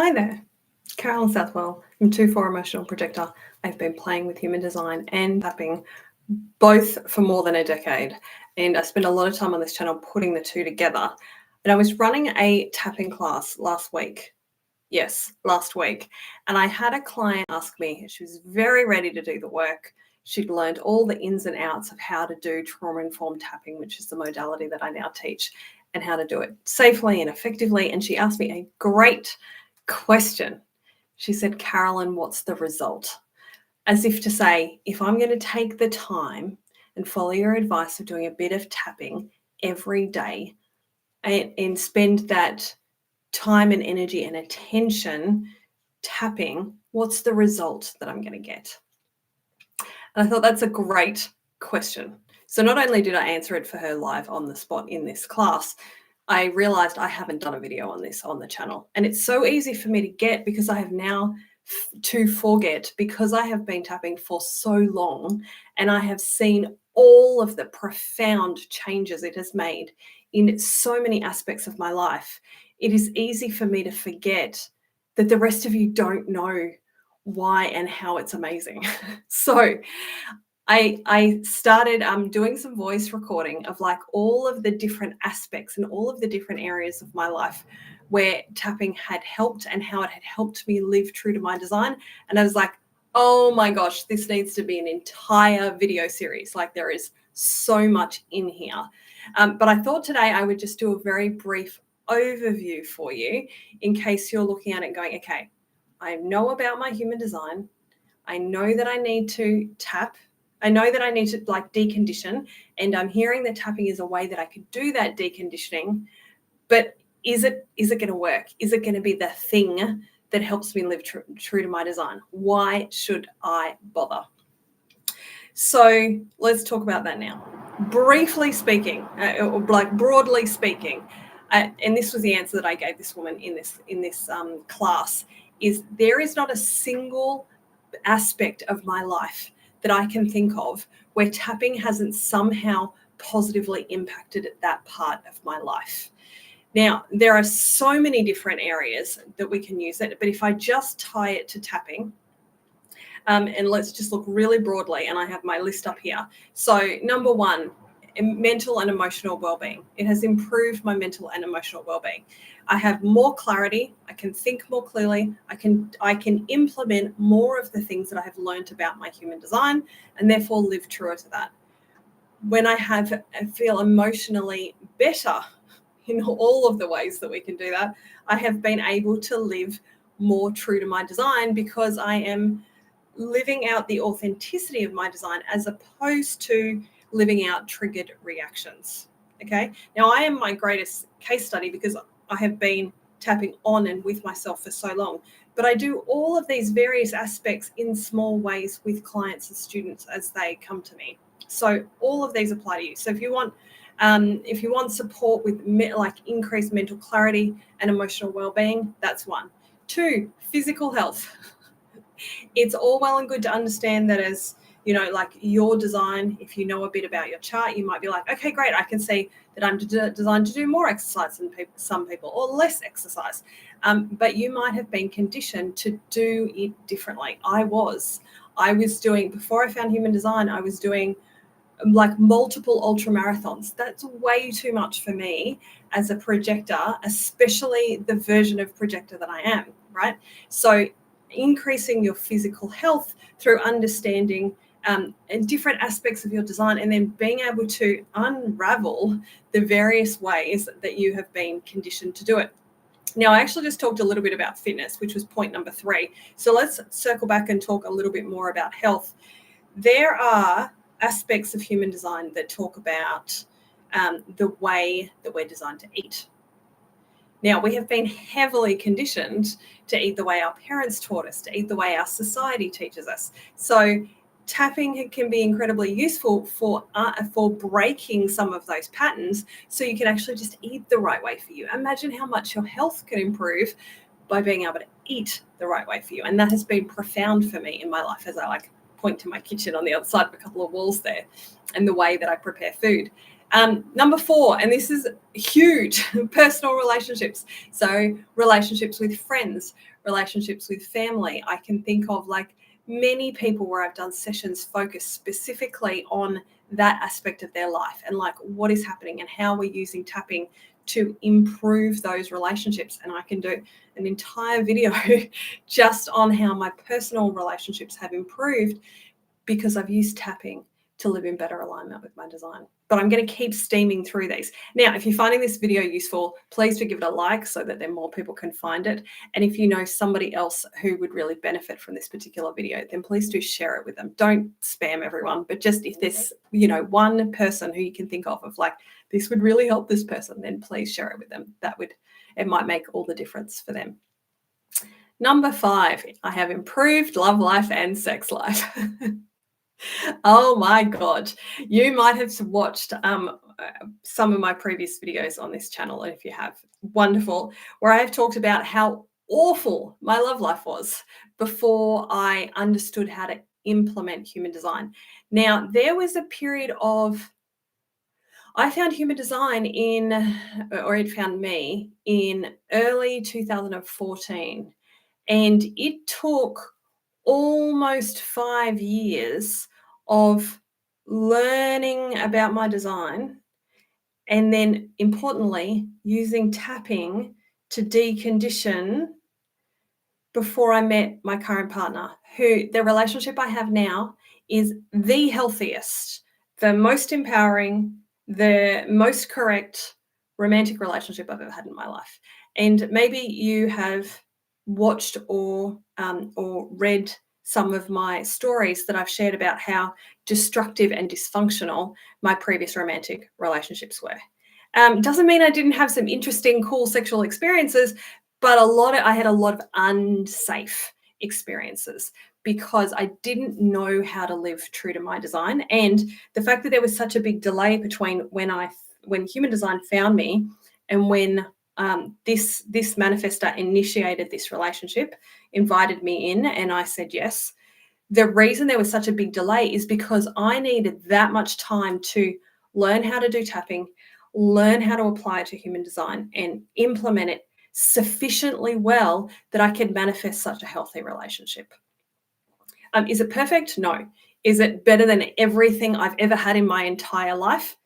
Hi there, Carolyn Southwell from 2-4 Emotional Projector. I've been playing with human design and tapping both for more than a decade, and I spend a lot of time on this channel putting the two together. And I was running a tapping class last week. Yes, last week. And I had a client ask me, she was very ready to do the work. She'd learned all the ins and outs of how to do trauma-informed tapping, which is the modality that I now teach, and how to do it safely and effectively. And she asked me a great question. She said, Carolyn, what's the result? As if to say, if I'm going to take the time and follow your advice of doing a bit of tapping every day and spend that time and energy and attention tapping, what's the result that I'm going to get? And I thought that's a great question. So not only did I answer it for her live on the spot in this class, I realized I haven't done a video on this on the channel. And it's so easy for me to get because I have now to forget, because I have been tapping for so long and I have seen all of the profound changes it has made in so many aspects of my life. It is easy for me to forget that the rest of you don't know why and how it's amazing. So I started doing some voice recording of like all of the different aspects and all of the different areas of my life where tapping had helped and how it had helped me live true to my design. And I was like, oh my gosh, this needs to be an entire video series. Like there is so much in here. But I thought today I would just do a very brief overview for you in case you're looking at it going, okay, I know about my human design. I know that I need to tap. I know that I need to like decondition, and I'm hearing that tapping is a way that I could do that deconditioning, but is it going to work? Is it going to be the thing that helps me live true to my design? Why should I bother? So let's talk about that now. Briefly speaking, or like broadly speaking, and this was the answer that I gave this woman in this class, is there is not a single aspect of my life that I can think of where tapping hasn't somehow positively impacted that part of my life. Now, there are so many different areas that we can use it, but if I just tie it to tapping, and let's just look really broadly, and I have my list up here. So number one, mental and emotional well-being. It has improved my mental and emotional well-being. I have more clarity. I can think more clearly. I can implement more of the things that I have learned about my human design and therefore live truer to that. When I feel emotionally better in all of the ways that we can do that, I have been able to live more true to my design because I am living out the authenticity of my design as opposed to living out triggered reactions. Okay. Now I am my greatest case study because I have been tapping on and with myself for so long, but I do all of these various aspects in small ways with clients and students as they come to me. So all of these apply to you. So if you want support with like increased mental clarity and emotional well-being, that's one. Two, physical health. It's all well and good to understand that as, you know, like your design, if you know a bit about your chart, you might be like, okay, great, I can see that I'm designed to do more exercise than some people or less exercise. But you might have been conditioned to do it differently. I was doing, before I found human design, I was doing like multiple ultra marathons. That's way too much for me as a projector, especially the version of projector that I am, right? So increasing your physical health through understanding and different aspects of your design, and then being able to unravel the various ways that you have been conditioned to do it. Now, I actually just talked a little bit about fitness, which was point number 3. So let's circle back and talk a little bit more about health. There are aspects of human design that talk about the way that we're designed to eat. Now, we have been heavily conditioned to eat the way our parents taught us, to eat the way our society teaches us. So tapping can be incredibly useful for breaking some of those patterns so you can actually just eat the right way for you. Imagine how much your health can improve by being able to eat the right way for you. And that has been profound for me in my life as I like point to my kitchen on the other side of a couple of walls there and the way that I prepare food. Number 4, and this is huge, personal relationships. So relationships with friends, relationships with family. I can think of like many people where I've done sessions focused specifically on that aspect of their life and like what is happening and how we're using tapping to improve those relationships. And I can do an entire video just on how my personal relationships have improved because I've used tapping to live in better alignment with my design. But I'm going to keep steaming through these. Now, if you're finding this video useful, please do give it a like so that then more people can find it. And if you know somebody else who would really benefit from this particular video, then please do share it with them. Don't spam everyone, but just if there's, one person who you can think of like, this would really help this person, then please share it with them. It might make all the difference for them. Number 5, I have improved love life and sex life. Oh my God. You might have watched some of my previous videos on this channel. And if you have, wonderful, where I have talked about how awful my love life was before I understood how to implement human design. Now, there was a period I found human design it found me in early 2014. And it took almost 5 years of learning about my design and then, importantly, using tapping to decondition before I met my current partner, who the relationship I have now is the healthiest, the most empowering, the most correct romantic relationship I've ever had in my life. And maybe you have watched or read some of my stories that I've shared about how destructive and dysfunctional my previous romantic relationships were. Doesn't mean I didn't have some interesting, cool sexual experiences, but I had a lot of unsafe experiences because I didn't know how to live true to my design. And the fact that there was such a big delay between when human design found me and when this manifestor initiated this relationship, invited me in, and I said yes. The reason there was such a big delay is because I needed that much time to learn how to do tapping, learn how to apply it to human design, and implement it sufficiently well that I could manifest such a healthy relationship. Is it perfect? No. Is it better than everything I've ever had in my entire life?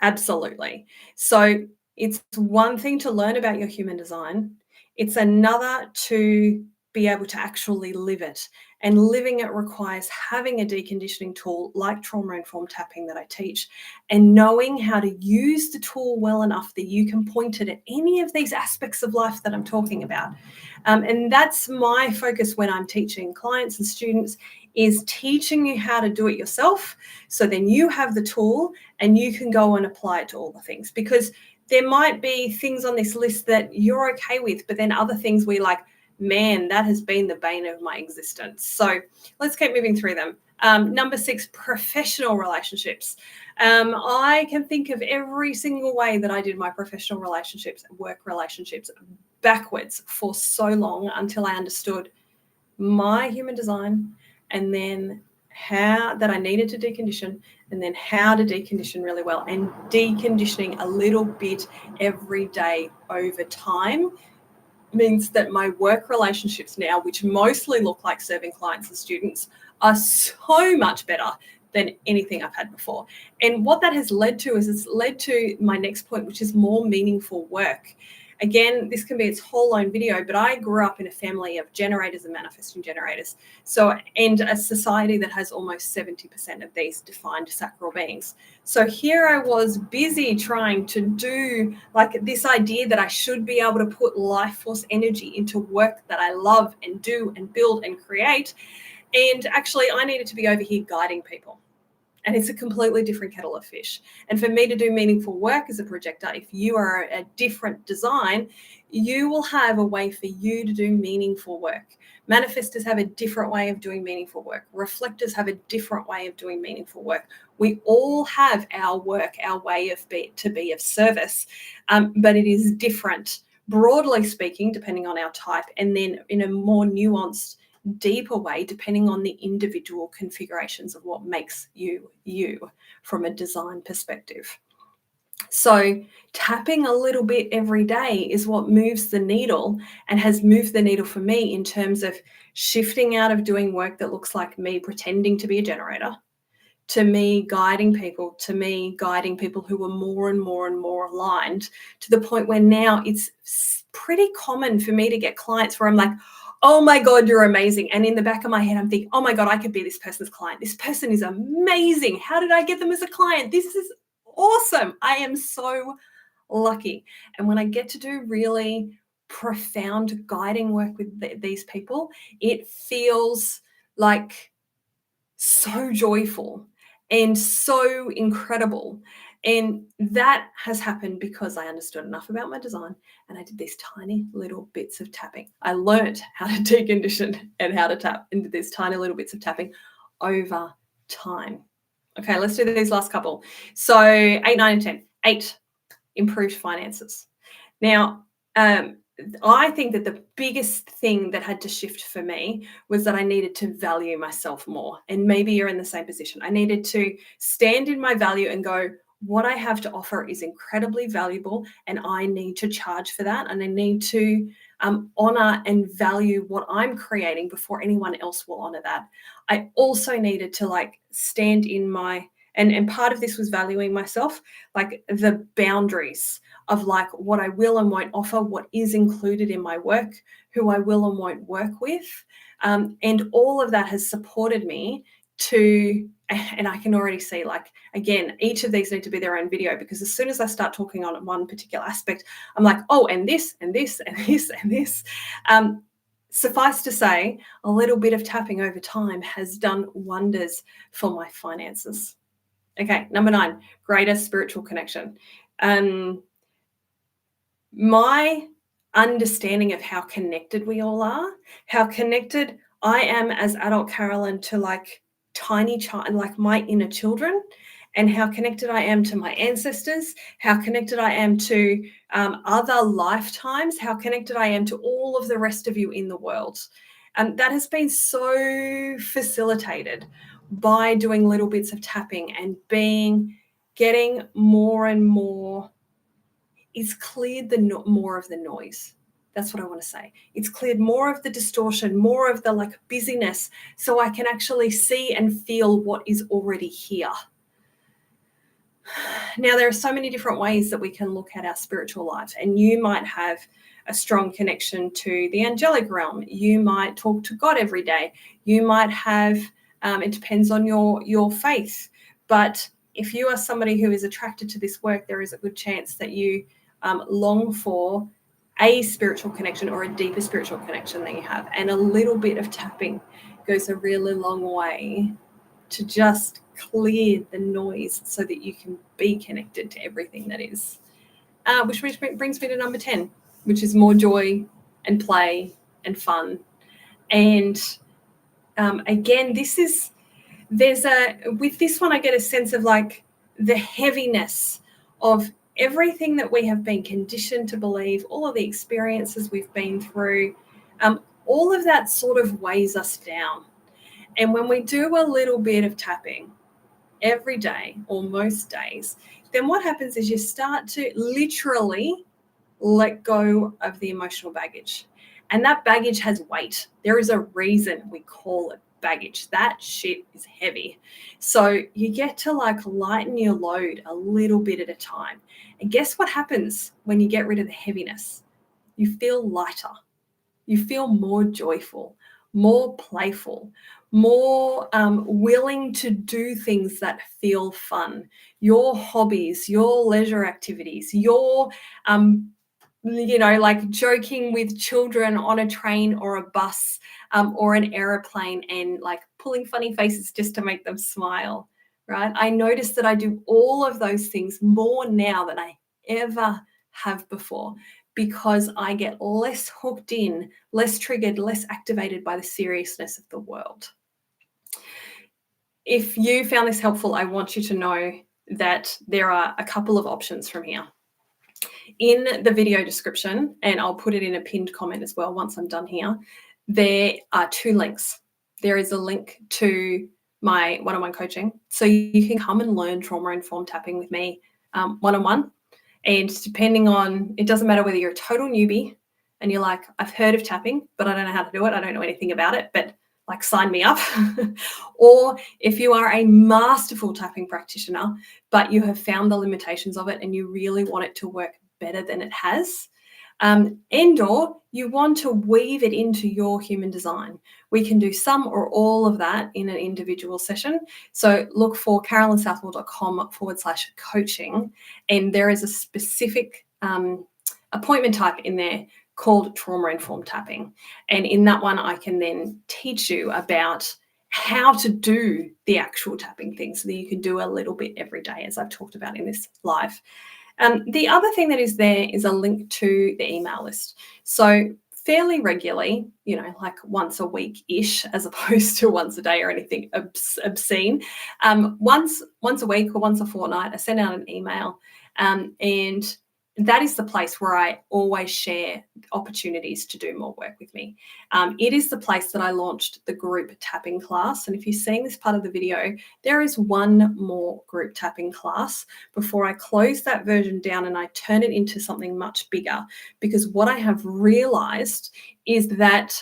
Absolutely. So it's one thing to learn about your human design. It's another to be able to actually live it. And living it requires having a deconditioning tool like trauma-informed tapping that I teach, and knowing how to use the tool well enough that you can point it at any of these aspects of life that I'm talking about. And that's my focus when I'm teaching clients and students, is teaching you how to do it yourself. So then you have the tool and you can go and apply it to all the things, because there might be things on this list that you're okay with, but then other things we like, man, that has been the bane of my existence. So let's keep moving through them. Number 6, professional relationships. I can think of every single way that I did my professional relationships, work relationships, backwards for so long until I understood my human design, and then how that I needed to decondition, and then how to decondition really well, and deconditioning a little bit every day over time means that my work relationships now, which mostly look like serving clients and students, are so much better than anything I've had before. And what that has led to is it's led to my next point, which is more meaningful work. Again, this can be its whole own video, but I grew up in a family of generators and manifesting generators. And a society that has almost 70% of these defined sacral beings. So here I was busy trying to do like this idea that I should be able to put life force energy into work that I love and do and build and create. And actually I needed to be over here guiding people. And it's a completely different kettle of fish. And for me to do meaningful work as a projector, if you are a different design, you will have a way for you to do meaningful work. Manifestors have a different way of doing meaningful work. Reflectors have a different way of doing meaningful work. We all have our work, our way to be of service, but it is different, broadly speaking, depending on our type, and then in a more nuanced, deeper way, depending on the individual configurations of what makes you you from a design perspective. So tapping a little bit every day is what moves the needle and has moved the needle for me in terms of shifting out of doing work that looks like me pretending to be a generator to me guiding people, to me guiding people who are more and more and more aligned to the point where now it's pretty common for me to get clients where I'm like, oh my God, you're amazing. And in the back of my head, I'm thinking, oh my God, I could be this person's client. This person is amazing. How did I get them as a client? This is awesome. I am so lucky. And when I get to do really profound guiding work with these people, it feels like so joyful and so incredible. And that has happened because I understood enough about my design and I did these tiny little bits of tapping. I learned how to decondition and how to tap into these tiny little bits of tapping over time. Okay, let's do these last couple. So 8, 9, and 10. 8, improved finances. Now, I think that the biggest thing that had to shift for me was that I needed to value myself more. And maybe you're in the same position. I needed to stand in my value and go, what I have to offer is incredibly valuable, and I need to charge for that. And I need to honor and value what I'm creating before anyone else will honor that. I also needed to stand in my, and part of this was valuing myself, like the boundaries of what I will and won't offer, what is included in my work, who I will and won't work with. And all of that has supported me to, and I can already see, again, each of these need to be their own video, because as soon as I start talking on one particular aspect, I'm like, oh, and this, and this, and this, and this. Suffice to say, a little bit of tapping over time has done wonders for my finances. Okay, number 9, greater spiritual connection. My understanding of how connected we all are, how connected I am as adult Carolyn to tiny child, my inner children, and how connected I am to my ancestors, how connected I am to other lifetimes, how connected I am to all of the rest of you in the world. That has been so facilitated by doing little bits of tapping and getting more and more. It's cleared more of the noise. That's what I want to say. It's cleared more of the distortion, more of the busyness, so I can actually see and feel what is already here. Now, there are so many different ways that we can look at our spiritual life, and you might have a strong connection to the angelic realm. You might talk to God every day. You might have, it depends on your faith. But if you are somebody who is attracted to this work, there is a good chance that you long for a spiritual connection or a deeper spiritual connection that you have. And a little bit of tapping goes a really long way to just clear the noise so that you can be connected to everything that is. Which brings me to number 10, which is more joy and play and fun. And again, with this one, I get a sense of the heaviness of everything that we have been conditioned to believe, all of the experiences we've been through, all of that sort of weighs us down. And when we do a little bit of tapping every day or most days, then what happens is you start to literally let go of the emotional baggage. And that baggage has weight. There is a reason we call it baggage. That shit is heavy. So you get to lighten your load a little bit at a time. And guess what happens when you get rid of the heaviness? You feel lighter. You feel more joyful, more playful, more willing to do things that feel fun. Your hobbies, your leisure activities, your joking with children on a train or a bus or an aeroplane and pulling funny faces just to make them smile, right? I notice that I do all of those things more now than I ever have before, because I get less hooked in, less triggered, less activated by the seriousness of the world. If you found this helpful, I want you to know that there are a couple of options from here. In the video description, and I'll put it in a pinned comment as well once I'm done here, there are 2 links. There is a link to my one-on-one coaching, so you can come and learn trauma-informed tapping with me one-on-one. And depending on, it doesn't matter whether you're a total newbie and you're like, I've heard of tapping, but I don't know how to do it. I don't know anything about it, but like sign me up. Or if you are a masterful tapping practitioner, but you have found the limitations of it and you really want it to work better than it has, and/or you want to weave it into your human design. We can do some or all of that in an individual session. So look for carolynsouthwell.com/coaching, and there is a specific appointment type in there called trauma-informed tapping. And in that one, I can then teach you about how to do the actual tapping thing so that you can do a little bit every day, as I've talked about in this live. The other thing that is there is a link to the email list. So fairly regularly, like once a week-ish, as opposed to once a day or anything obscene. Once a week or once a fortnight, I send out an email, and that is the place where I always share opportunities to do more work with me. It is the place that I launched the group tapping class. And if you're seeing this part of the video, there is one more group tapping class before I close that version down and I turn it into something much bigger. Because what I have realized is that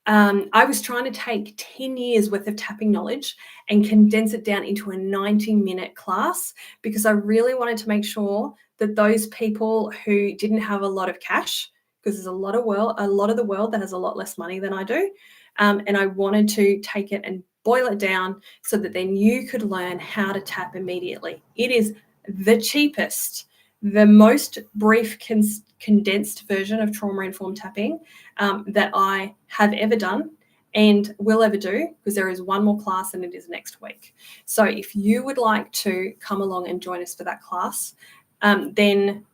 I was trying to take 10 years worth of tapping knowledge and condense it down into a 90-minute class, because I really wanted to make sure that those people who didn't have a lot of cash, because there's a lot of the world that has a lot less money than I do, and I wanted to take it and boil it down so that then you could learn how to tap immediately. It is the cheapest, the most brief, condensed version of trauma-informed tapping that I have ever done and will ever do, because there is one more class and it is next week. So if you would like to come along and join us for that class, then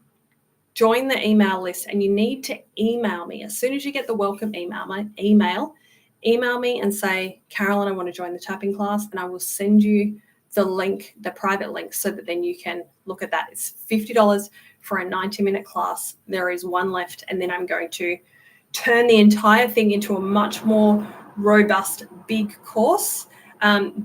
join the email list, and you need to email me. As soon as you get the welcome email me and say, Carolyn, I want to join the tapping class, and I will send you the link, the private link, so that then you can look at that. It's $50 for a 90-minute class. There is one left, and then I'm going to turn the entire thing into a much more robust, big course,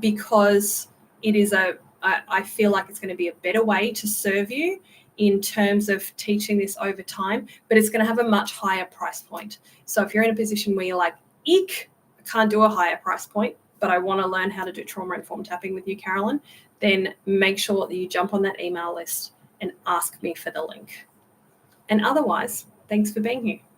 because it is I feel like it's going to be a better way to serve you in terms of teaching this over time, but it's going to have a much higher price point. So if you're in a position where you're like, eek, I can't do a higher price point, but I want to learn how to do trauma-informed tapping with you, Carolyn, then make sure that you jump on that email list and ask me for the link. And otherwise, thanks for being here.